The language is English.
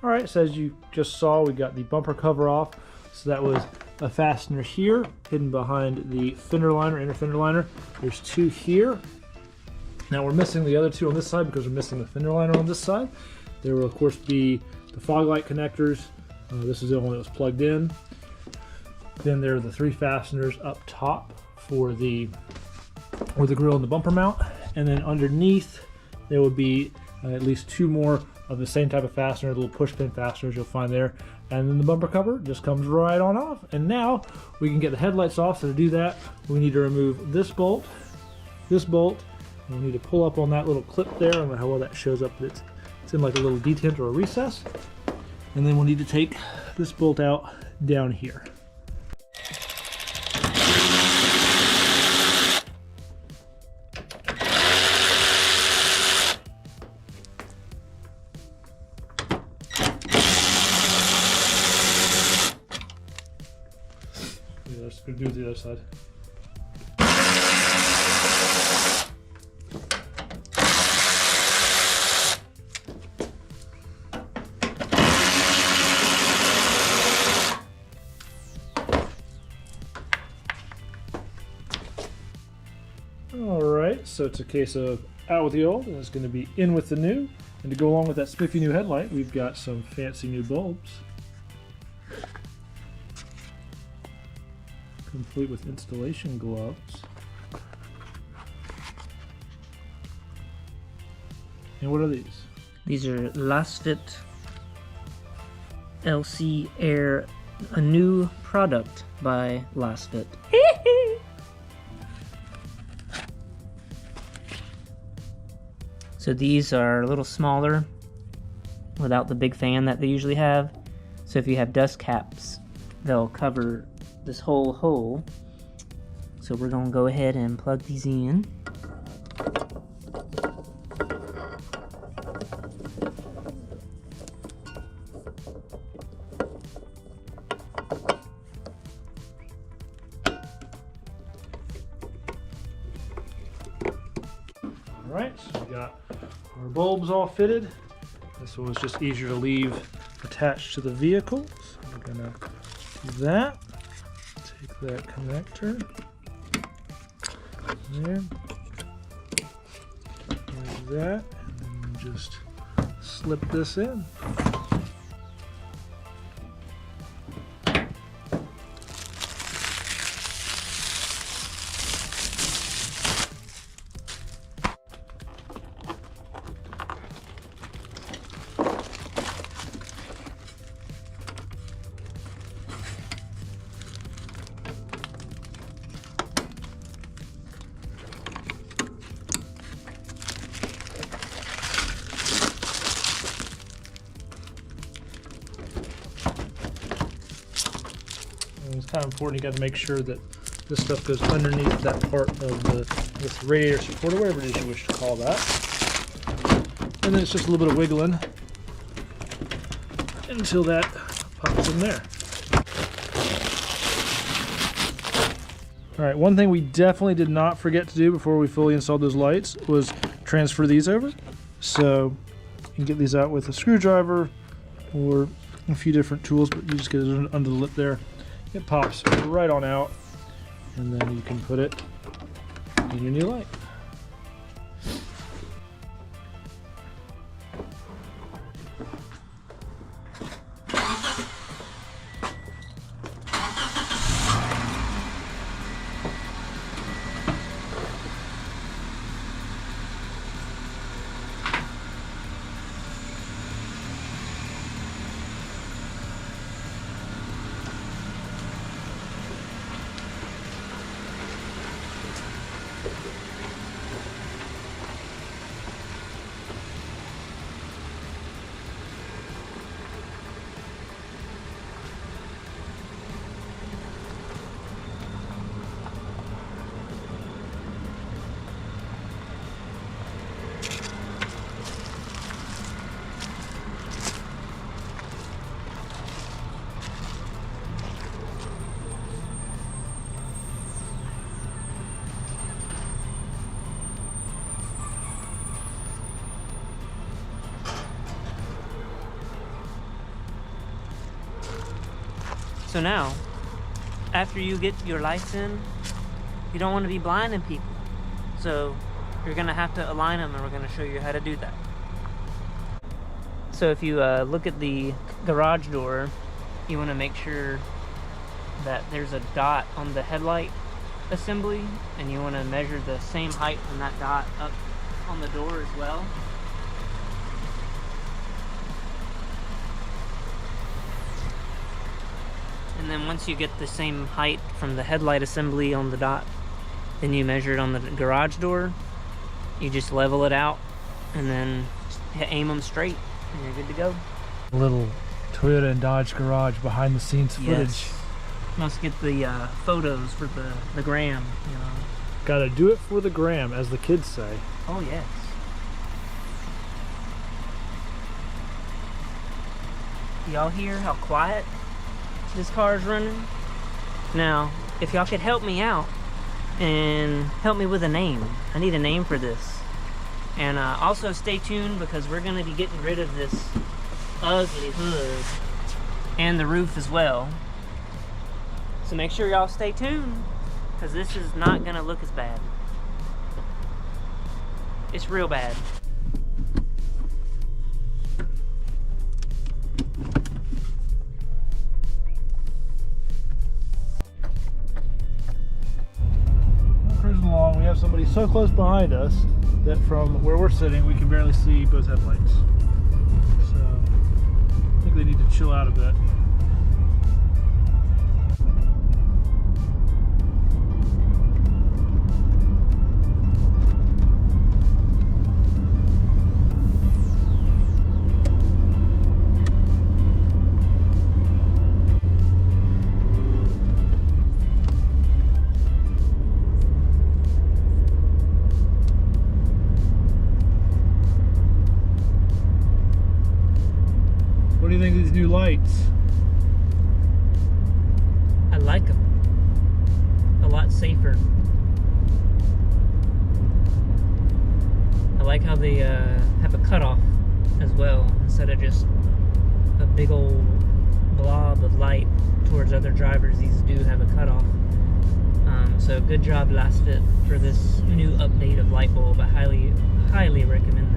All right, so as you just saw, we got the bumper cover off. So that was a fastener here, hidden behind the fender liner, inner fender liner. There's two here. Now we're missing the other two on this side because we're missing the fender liner on this side. There will of course be the fog light connectors. This is the one that was plugged in. Then there are the three fasteners up top for the grill and the bumper mount. And then underneath there will be at least two more of the same type of fastener, little push pin fasteners you'll find there. And then the bumper cover just comes right on off. And now we can get the headlights off. So to do that, we need to remove this bolt, and we need to pull up on that little clip there. I don't know how well that shows up, but it's in like a little detent or a recess. And then we'll need to take this bolt out down here. Let's go do the other side. Alright, so it's a case of out with the old and it's going to be in with the new. And to go along with that spiffy new headlight, we've got some fancy new bulbs. Complete with installation gloves. And what are these? These are Lasfit LC Air, a new product by Lasfit. So these are a little smaller without the big fan that they usually have. So if you have dust caps, they'll cover this whole hole. So we're gonna go ahead and plug these in. Alright, so we got our bulbs all fitted. This one was just easier to leave attached to the vehicle. So we're gonna do that. Take that connector there, like that, and then just slip this in. It's kind of important, you got to make sure that this stuff goes underneath that part of this radiator support, or whatever it is you wish to call that. And then it's just a little bit of wiggling until that pops in there. Alright, one thing we definitely did not forget to do before we fully installed those lights was transfer these over. So you can get these out with a screwdriver or a few different tools, but you just get it under the lip there. It pops right on out, and then you can put it in your new light. So now, after you get your lights in, you don't want to be blinding people. So you're gonna have to align them, and we're gonna show you how to do that. So if you look at the garage door, you want to make sure that there's a dot on the headlight assembly, and you want to measure the same height from that dot up on the door as well. And then once you get the same height from the headlight assembly on the dot, then you measure it on the garage door. You just level it out and then aim them straight, and you're good to go. A little Toyota and Dodge garage behind the scenes footage. Yes. Must get the photos for the gram, you know. Gotta do it for the gram, as the kids say. Oh yes. Y'all hear how quiet this car is running? Now, if y'all could help me out and help me with a name. I need a name for this. And also stay tuned, because we're gonna be getting rid of this ugly hood and the roof as well. So make sure y'all stay tuned, because this is not gonna look as bad. It's real bad. Cruising along, we have somebody so close behind us that from where we're sitting, we can barely see both headlights. So I think they need to chill out a bit. What do you think of these new lights? I like them. A lot safer. I like how they have a cutoff as well, instead of just a big old blob of light towards other drivers. These do have a cutoff. So good job, Lasfit, for this new update of light bulb. I highly recommend